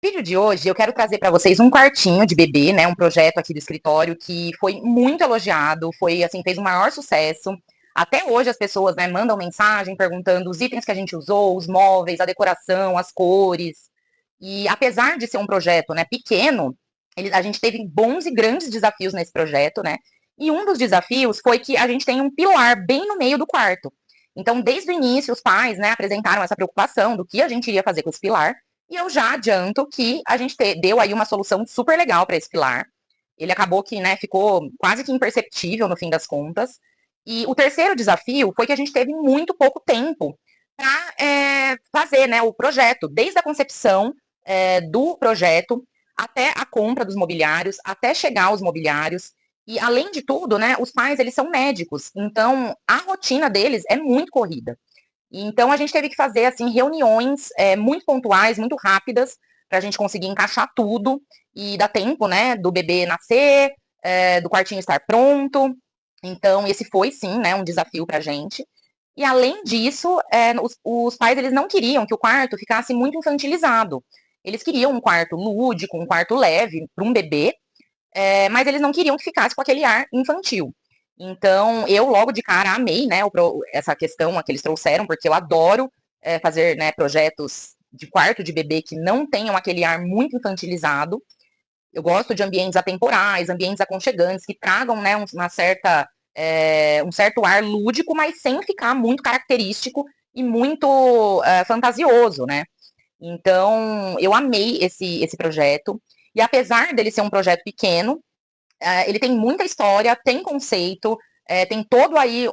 vídeo de hoje eu quero trazer para vocês um quartinho de bebê, né? Um projeto aqui do escritório que foi muito elogiado, foi assim, fez o maior sucesso. Até hoje as pessoas, né, mandam mensagem perguntando os itens que a gente usou, os móveis, a decoração, as cores. E apesar de ser um projeto, né, pequeno, a gente teve bons e grandes desafios nesse projeto, né? E um dos desafios foi que a gente tem um pilar bem no meio do quarto. Então, desde o início, os pais, né, apresentaram essa preocupação do que a gente iria fazer com esse pilar. E eu já adianto que a gente deu aí uma solução super legal para esse pilar. Ele acabou que, né, ficou quase que imperceptível no fim das contas. E o terceiro desafio foi que a gente teve muito pouco tempo para fazer, né, o projeto, desde a concepção do projeto até a compra dos mobiliários, até chegar aos mobiliários. E além de tudo, né, os pais eles são médicos, então a rotina deles é muito corrida. Então a gente teve que fazer assim reuniões muito pontuais, muito rápidas, para a gente conseguir encaixar tudo e dar tempo, né, do bebê nascer, do quartinho estar pronto. Então esse foi sim, né, um desafio para a gente. E além disso, os pais eles não queriam que o quarto ficasse muito infantilizado. Eles queriam um quarto lúdico, um quarto leve para um bebê, mas eles não queriam que ficasse com aquele ar infantil. Então, eu logo de cara amei, né, essa questão que eles trouxeram, porque eu adoro fazer, né, projetos de quarto de bebê que não tenham aquele ar muito infantilizado. Eu gosto de ambientes atemporais, ambientes aconchegantes, que tragam, né, um certo ar lúdico, mas sem ficar muito característico e muito fantasioso, né? Então, eu amei esse projeto. E apesar dele ser um projeto pequeno, ele tem muita história, tem conceito, tem todo aí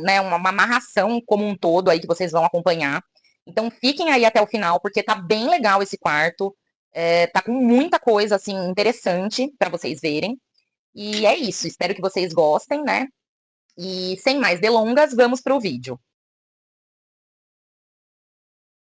né, uma amarração como um todo aí que vocês vão acompanhar. Então fiquem aí até o final, porque tá bem legal esse quarto. Tá com muita coisa assim interessante para vocês verem. E é isso, espero que vocês gostem, né? E sem mais delongas, vamos para o vídeo.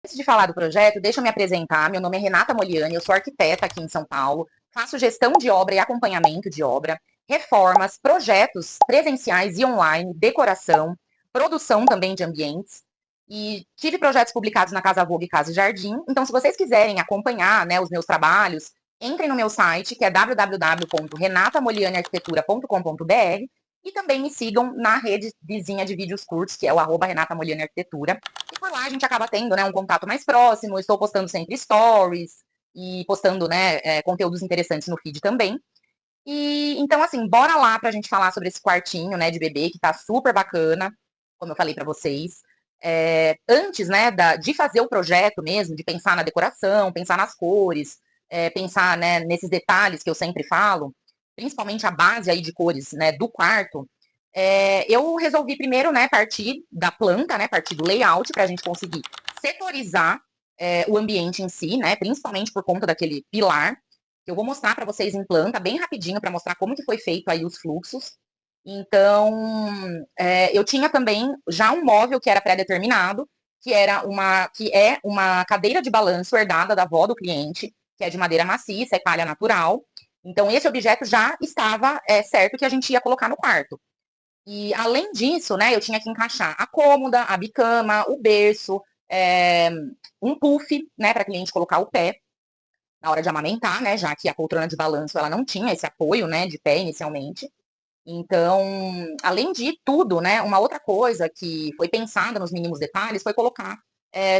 Antes de falar do projeto, deixa eu me apresentar. Meu nome é Renata Moliani, eu sou arquiteta aqui em São Paulo, faço gestão de obra e acompanhamento de obra, reformas, projetos presenciais e online, decoração, produção também de ambientes. E tive projetos publicados na Casa Vogue e Casa Jardim. Então, se vocês quiserem acompanhar, né, os meus trabalhos, entrem no meu site, que é www.renatamolianiarquitetura.com.br, e também me sigam na rede vizinha de vídeos curtos, que é o @Renata Moliani Arquitetura. E por lá a gente acaba tendo, né, um contato mais próximo. Estou postando sempre stories e postando, né, conteúdos interessantes no feed também. E então, assim, bora lá pra gente falar sobre esse quartinho, né, de bebê que tá super bacana, como eu falei pra vocês. Antes, né, de fazer o projeto mesmo, de pensar na decoração, pensar nas cores, pensar, né, nesses detalhes que eu sempre falo, principalmente a base aí de cores, né, do quarto, eu resolvi primeiro, né, partir da planta, né, partir do layout para a gente conseguir setorizar o ambiente em si, né, principalmente por conta daquele pilar. Eu vou mostrar para vocês em planta, bem rapidinho, para mostrar como que foi feito aí os fluxos. Então, eu tinha também já um móvel que era pré-determinado, que é uma cadeira de balanço herdada da avó do cliente, que é de madeira maciça, é palha natural. Então, esse objeto já estava certo que a gente ia colocar no quarto. E além disso, né, eu tinha que encaixar a cômoda, a bicama, o berço, é, um puff, né, para a cliente colocar o pé na hora de amamentar, né, já que a poltrona de balanço ela não tinha esse apoio, né, de pé inicialmente. Então, além de tudo, né, uma outra coisa que foi pensada nos mínimos detalhes foi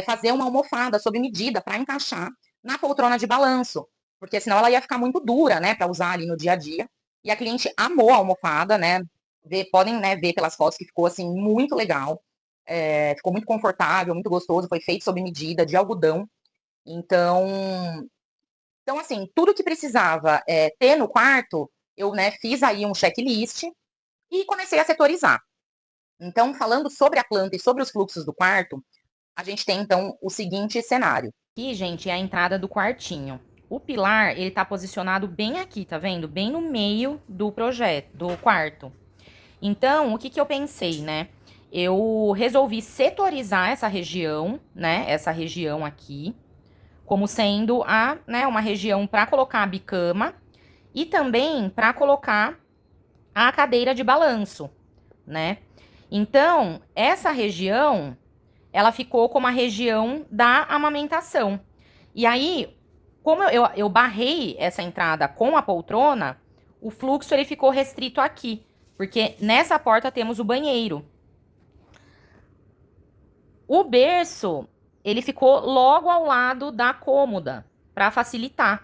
fazer uma almofada sob medida para encaixar na poltrona de balanço, porque senão ela ia ficar muito dura, né, para usar ali no dia a dia. E a cliente amou a almofada, né? Podem, né, ver pelas fotos que ficou assim muito legal. Ficou muito confortável, muito gostoso, foi feito sob medida, de algodão. Então, assim, tudo que precisava ter no quarto, eu, né, fiz aí um checklist e comecei a setorizar. Então, falando sobre a planta e sobre os fluxos do quarto, a gente tem então o seguinte cenário. Aqui, gente, é a entrada do quartinho. O pilar, ele tá posicionado bem aqui, tá vendo? Bem no meio do projeto, do quarto. Então, o que que eu pensei, né? Eu resolvi setorizar essa região, né? Essa região aqui, como sendo né, uma região para colocar a bicama e também para colocar a cadeira de balanço, né? Então, essa região, ela ficou como a região da amamentação. E aí, Como eu barrei essa entrada com a poltrona, o fluxo ele ficou restrito aqui, porque nessa porta temos o banheiro. O berço, ele ficou logo ao lado da cômoda, para facilitar.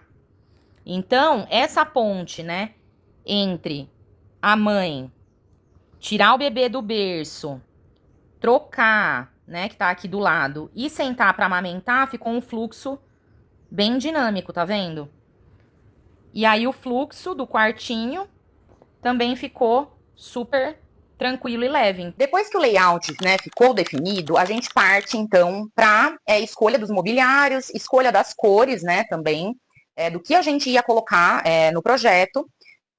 Então, essa ponte, né, entre a mãe tirar o bebê do berço, trocar, né, que tá aqui do lado, e sentar para amamentar, ficou um fluxo bem dinâmico, tá vendo? E aí o fluxo do quartinho também ficou super tranquilo e leve. Depois que o layout, né, ficou definido, a gente parte então para escolha dos mobiliários, escolha das cores, né, também, do que a gente ia colocar no projeto.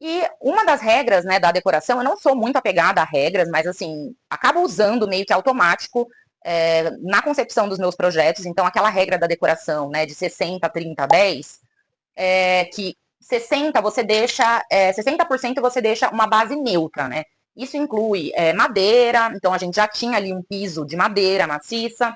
E uma das regras, né, da decoração, eu não sou muito apegada a regras, mas assim, acabo usando meio que automático na concepção dos meus projetos. Então, aquela regra da decoração, né, de 60, 30, 10, que 60 você deixa, 60% você deixa uma base neutra, né? Isso inclui madeira, então a gente já tinha ali um piso de madeira maciça.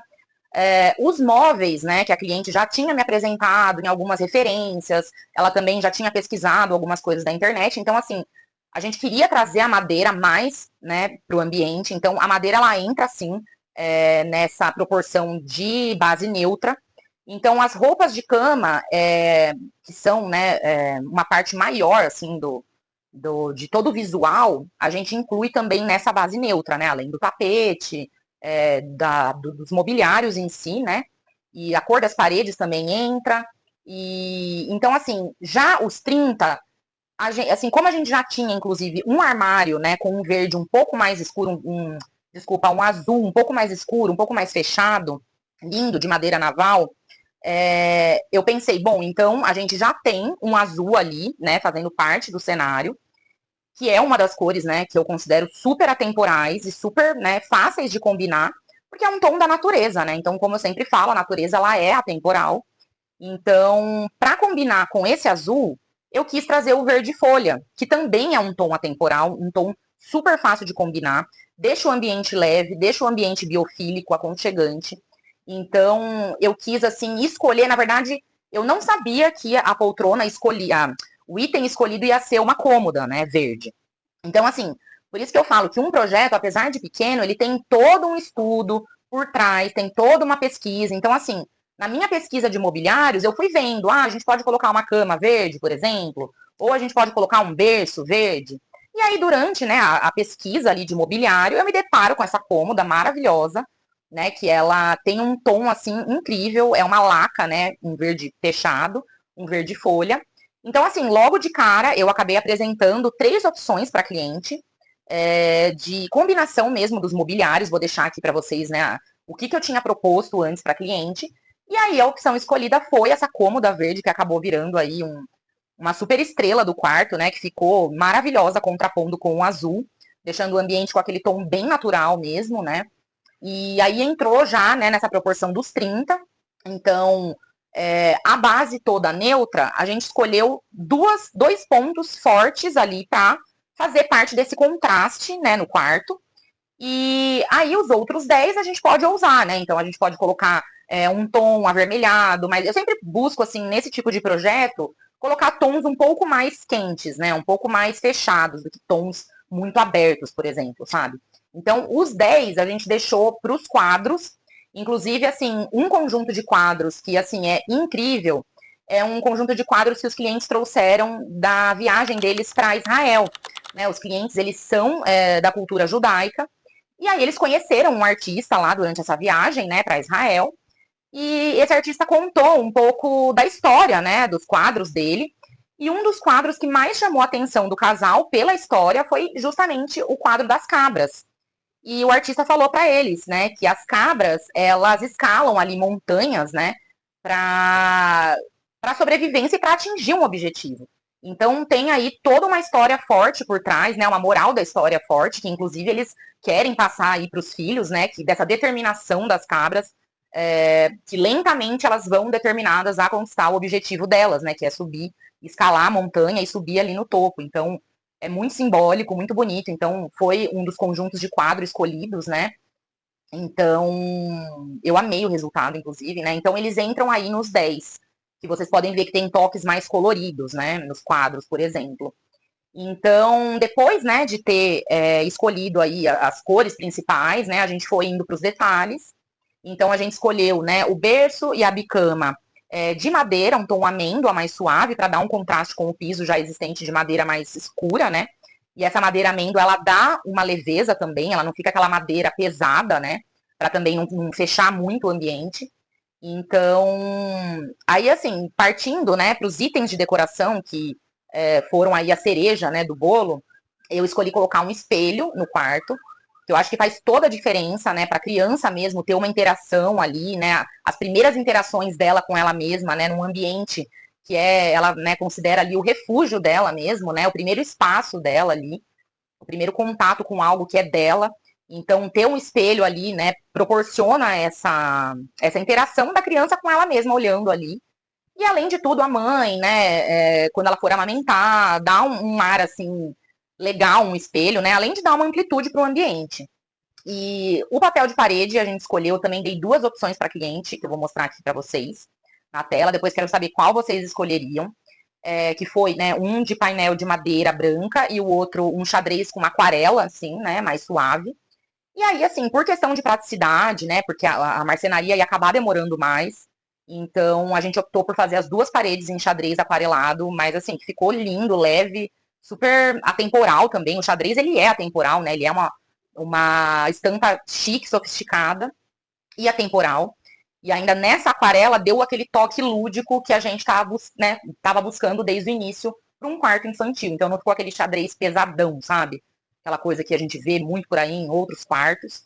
Os móveis, né, que a cliente já tinha me apresentado em algumas referências, ela também já tinha pesquisado algumas coisas da internet, então assim, a gente queria trazer a madeira mais, né, para o ambiente, então a madeira ela entra sim nessa proporção de base neutra. Então as roupas de cama, que são, né, uma parte maior assim de todo o visual, a gente inclui também nessa base neutra, né, além do tapete, dos mobiliários em si, né? E a cor das paredes também entra. E então, assim, já os 30, assim, como a gente já tinha, inclusive, um armário, né, com um verde um pouco mais escuro, desculpa, um azul um pouco mais escuro, um pouco mais fechado, lindo, de madeira naval, eu pensei, bom, então a gente já tem um azul ali, né, fazendo parte do cenário, que é uma das cores, né, que eu considero super atemporais e super, né, fáceis de combinar, porque é um tom da natureza, né? Então, como eu sempre falo, a natureza ela é atemporal. Então, para combinar com esse azul, eu quis trazer o verde folha, que também é um tom atemporal, um tom super fácil de combinar, deixa o ambiente leve, deixa o ambiente biofílico, aconchegante. Então, eu quis assim escolher, na verdade, eu não sabia que a poltrona escolhia, o item escolhido ia ser uma cômoda, né, verde. Então, assim, por isso que eu falo que um projeto, apesar de pequeno, ele tem todo um estudo por trás, tem toda uma pesquisa. Então, assim, na minha pesquisa de mobiliários, eu fui vendo, a gente pode colocar uma cama verde, por exemplo, ou a gente pode colocar um berço verde. E aí, durante, né, a pesquisa ali de mobiliário, eu me deparo com essa cômoda maravilhosa, né, que ela tem um tom, assim, incrível, é uma laca, né, um verde fechado, um verde folha. Então, assim, logo de cara, eu acabei apresentando 3 opções para cliente, de combinação mesmo dos mobiliários. Vou deixar aqui para vocês, né, o que eu tinha proposto antes para cliente. E aí, a opção escolhida foi essa cômoda verde, que acabou virando aí uma super estrela do quarto, né, que ficou maravilhosa, contrapondo com o azul, deixando o ambiente com aquele tom bem natural mesmo, né. E aí entrou já, né, nessa proporção dos 30. Então, a base toda neutra, a gente escolheu dois pontos fortes ali para fazer parte desse contraste, né, no quarto. E aí os outros 10 a gente pode usar, né? Então a gente pode colocar um tom avermelhado, mas eu sempre busco, assim, nesse tipo de projeto, colocar tons um pouco mais quentes, né? Um pouco mais fechados do que tons muito abertos, por exemplo, sabe? Então, os 10 a gente deixou para os quadros, inclusive, assim, um conjunto de quadros que, assim, é incrível, é um conjunto de quadros que os clientes trouxeram da viagem deles para Israel, né? Os clientes, eles são da cultura judaica, e aí eles conheceram um artista lá durante essa viagem, né, para Israel. E esse artista contou um pouco da história, né, dos quadros dele. E um dos quadros que mais chamou a atenção do casal pela história foi justamente o quadro das cabras. E o artista falou para eles, né, que as cabras, elas escalam ali montanhas, né, para sobrevivência e para atingir um objetivo. Então tem aí toda uma história forte por trás, né, uma moral da história forte, que inclusive eles querem passar aí para os filhos, né, que dessa determinação das cabras, que lentamente elas vão determinadas a conquistar o objetivo delas, né, que é subir, escalar a montanha e subir ali no topo. Então é muito simbólico, muito bonito. Então foi um dos conjuntos de quadro escolhidos, né? Então eu amei o resultado, inclusive, né? Então eles entram aí nos 10. que vocês podem ver que tem toques mais coloridos, né, nos quadros, por exemplo. Então, depois, né, de ter escolhido aí as cores principais, né, a gente foi indo para os detalhes. Então, a gente escolheu, né, o berço e a bicama de madeira, um tom amêndoa mais suave, para dar um contraste com o piso já existente de madeira mais escura, né? E essa madeira amêndoa, ela dá uma leveza também, ela não fica aquela madeira pesada, né? Para também não fechar muito o ambiente. Então, aí assim, partindo, né, para os itens de decoração que foram aí a cereja, né, do bolo, eu escolhi colocar um espelho no quarto, que eu acho que faz toda a diferença, né, para a criança mesmo ter uma interação ali, né, as primeiras interações dela com ela mesma, né, num ambiente que ela, né, considera ali o refúgio dela mesmo, né, o primeiro espaço dela ali, o primeiro contato com algo que é dela. Então, ter um espelho ali, né, proporciona essa interação da criança com ela mesma, olhando ali. E, além de tudo, a mãe, né, quando ela for amamentar, dá um ar, assim, legal, um espelho, né, além de dar uma amplitude para o ambiente. E o papel de parede, a gente escolheu, eu também dei duas opções para cliente, que eu vou mostrar aqui para vocês na tela, depois quero saber qual vocês escolheriam. Que foi, né, um de painel de madeira branca e o outro um xadrez com aquarela, assim, né, mais suave. E aí, assim, por questão de praticidade, né, porque a marcenaria ia acabar demorando mais, então a gente optou por fazer as duas paredes em xadrez aquarelado, mas assim, que ficou lindo, leve, super atemporal também. O xadrez, ele é atemporal, né, ele é uma estampa chique, sofisticada e atemporal. E ainda nessa aquarela deu aquele toque lúdico que a gente estava né, buscando desde o início para um quarto infantil. Então não ficou aquele xadrez pesadão, sabe? Aquela coisa que a gente vê muito por aí em outros quartos.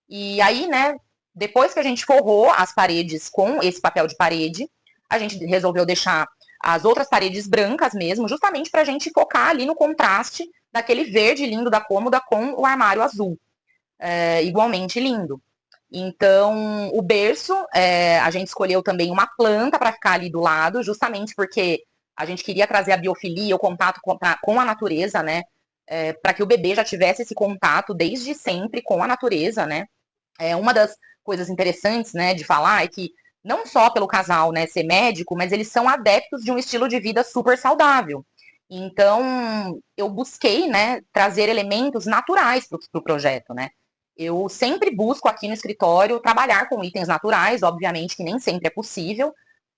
E aí, né, depois que a gente forrou as paredes com esse papel de parede, a gente resolveu deixar as outras paredes brancas mesmo, justamente para a gente focar ali no contraste daquele verde lindo da cômoda com o armário azul, igualmente lindo. Então, o berço, a gente escolheu também uma planta para ficar ali do lado, justamente porque a gente queria trazer a biofilia, o contato com a natureza, né? Para que o bebê já tivesse esse contato desde sempre com a natureza, né? Uma das coisas interessantes, né, de falar é que não só pelo casal, né, ser médico, mas eles são adeptos de um estilo de vida super saudável. Então, eu busquei, né, trazer elementos naturais para o projeto, né? Eu sempre busco aqui no escritório trabalhar com itens naturais, obviamente que nem sempre é possível,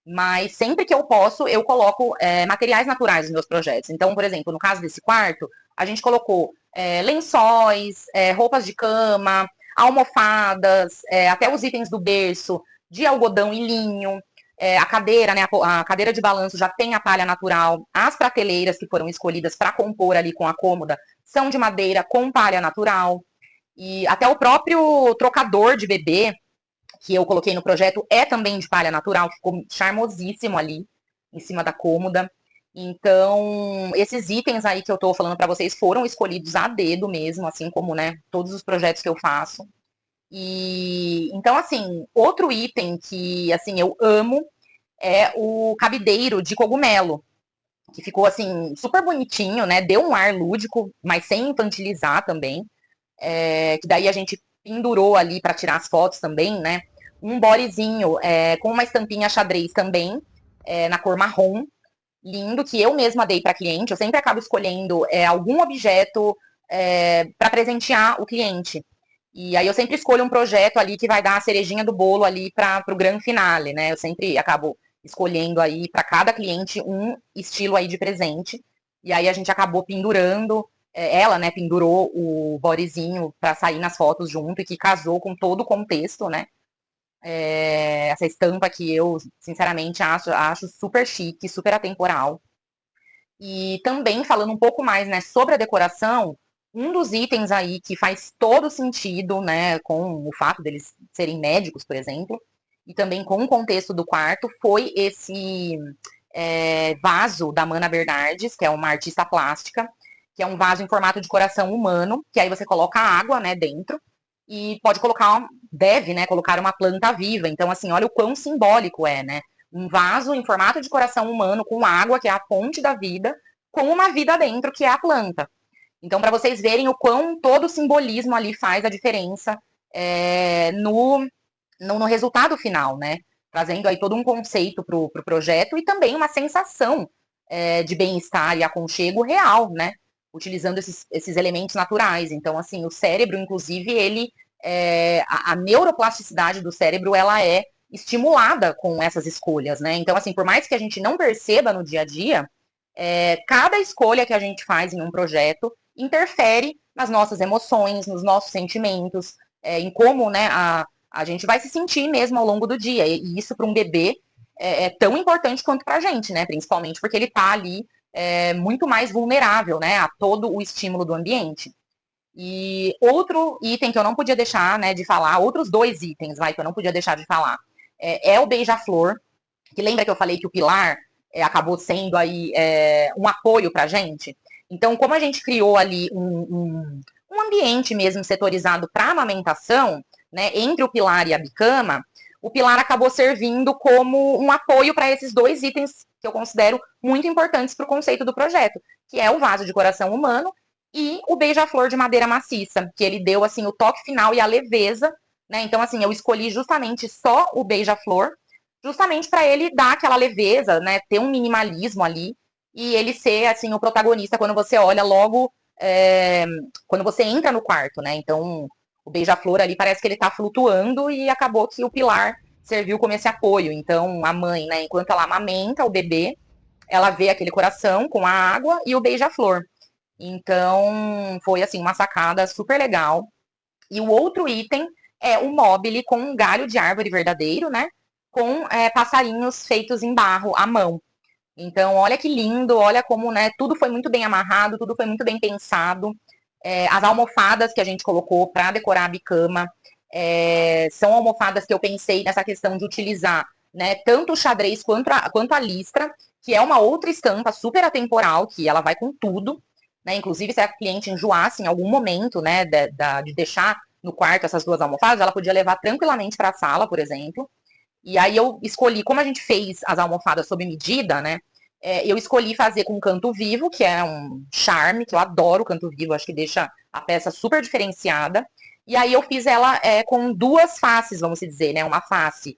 mas sempre que eu posso, eu coloco materiais naturais nos meus projetos. Então, por exemplo, no caso desse quarto, a gente colocou lençóis, roupas de cama, almofadas, até os itens do berço de algodão e linho. A cadeira, né, a cadeira de balanço já tem a palha natural. As prateleiras que foram escolhidas para compor ali com a cômoda são de madeira com palha natural. E até o próprio trocador de bebê que eu coloquei no projeto é também de palha natural, ficou charmosíssimo ali em cima da cômoda. Então, esses itens aí que eu tô falando para vocês foram escolhidos a dedo mesmo, assim como, né, todos os projetos que eu faço. E então, assim, outro item que assim eu amo é o cabideiro de cogumelo, que ficou assim super bonitinho, né? Deu um ar lúdico, mas sem infantilizar também. Que daí a gente pendurou ali para tirar as fotos também, né? Um bodyzinho com uma estampinha xadrez também, na cor marrom, lindo, que eu mesma dei para cliente. Eu sempre acabo escolhendo algum objeto para presentear o cliente. E aí eu sempre escolho um projeto ali que vai dar a cerejinha do bolo ali para o grande finale, né? Eu sempre acabo escolhendo aí para cada cliente um estilo aí de presente. E aí a gente acabou pendurando, ela, né, pendurou o bodyzinho para sair nas fotos junto e que casou com todo o contexto, né? Essa estampa que eu, sinceramente, acho super chique, super atemporal. E também falando um pouco mais, né, sobre a decoração, um dos itens aí que faz todo sentido, né, com o fato deles serem médicos, por exemplo, e também com o contexto do quarto, foi esse vaso da Mana Bernardes, que é uma artista plástica, que é um vaso em formato de coração humano, que aí você coloca água, né, dentro, e pode colocar, deve, né, colocar uma planta viva. Então, assim, olha o quão simbólico é, né? Um vaso em formato de coração humano com água, que é a fonte da vida, com uma vida dentro, que é a planta. Então, para vocês verem o quão todo o simbolismo ali faz a diferença no resultado final, né? trazendo aí todo um conceito para o projeto e também uma sensação de bem-estar e aconchego real, né? Utilizando esses elementos naturais. Então, assim, o cérebro, inclusive, a neuroplasticidade do cérebro, ela é estimulada com essas escolhas, né? Então, assim, por mais que a gente não perceba no dia a dia, cada escolha que a gente faz em um projeto interfere nas nossas emoções, nos nossos sentimentos, em como, né, a gente vai se sentir mesmo ao longo do dia. E isso para um bebê é tão importante quanto para a gente, né? Principalmente porque ele está ali muito mais vulnerável, né, a todo o estímulo do ambiente. E outro item que eu não podia deixar, né, de falar, outros dois itens, que eu não podia deixar de falar, o beija-flor, que lembra que eu falei que o pilar acabou sendo aí um apoio para a gente? Então, como a gente criou ali um ambiente mesmo setorizado para amamentação, né, entre o pilar e a bicama, o pilar acabou servindo como um apoio para esses dois itens que eu considero muito importantes para o conceito do projeto, que é o vaso de coração humano e o beija-flor de madeira maciça, que ele deu assim o toque final e a leveza, né? Então assim, eu escolhi justamente só o beija-flor, justamente para ele dar aquela leveza, né? Ter um minimalismo ali e ele ser assim o protagonista quando você olha logo quando você entra no quarto, né? Então o beija-flor ali parece que ele tá flutuando e acabou que o pilar serviu como esse apoio. Então a mãe, né? Enquanto ela amamenta o bebê, ela vê aquele coração com a água e o beija-flor. Então, foi assim, uma sacada super legal. E o outro item é o mobile com um galho de árvore verdadeiro, né? Com passarinhos feitos em barro à mão. Então, olha que lindo, olha como, né? Tudo foi muito bem amarrado, tudo foi muito bem pensado. As almofadas que a gente colocou para decorar a bicama são almofadas que eu pensei nessa questão de utilizar, né? Tanto o xadrez quanto a listra, que é uma outra estampa super atemporal, que ela vai com tudo. Né? Inclusive, se a cliente enjoasse em algum momento, né, de deixar no quarto essas duas almofadas, ela podia levar tranquilamente para a sala, por exemplo. E aí eu escolhi, como a gente fez as almofadas sob medida, né? Eu escolhi fazer com canto vivo, que é um charme, que eu adoro canto vivo, acho que deixa a peça super diferenciada. E aí eu fiz ela com duas faces, vamos dizer, né? Uma face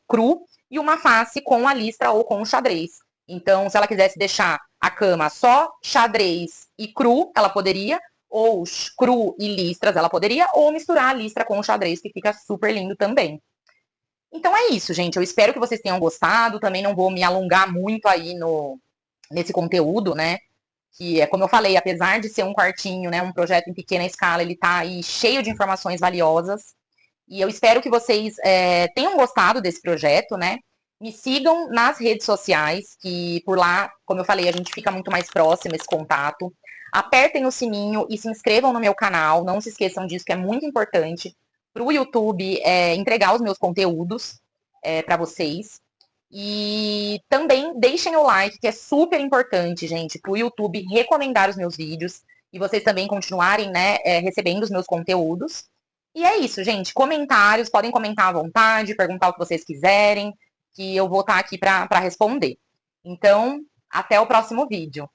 cru e uma face com a listra ou com o xadrez. Então, se ela quisesse deixar a cama só xadrez e cru, ela poderia, ou cru e listras, ela poderia, ou misturar a listra com o xadrez, que fica super lindo também. Então é isso, gente. Eu espero que vocês tenham gostado. Também não vou me alongar muito aí nesse conteúdo, né? Que é como eu falei, apesar de ser um quartinho, né, um projeto em pequena escala, ele tá aí cheio de informações valiosas. E eu espero que vocês tenham gostado desse projeto, né? Me sigam nas redes sociais, que por lá, como eu falei, a gente fica muito mais próximo, esse contato. Apertem o sininho e se inscrevam no meu canal. Não se esqueçam disso, que é muito importante para o YouTube entregar os meus conteúdos para vocês. E também deixem o like, que é super importante, gente, para o YouTube recomendar os meus vídeos e vocês também continuarem, né, recebendo os meus conteúdos. E é isso, gente. Comentários, podem comentar à vontade, perguntar o que vocês quiserem, que eu vou estar aqui para responder. Então, até o próximo vídeo.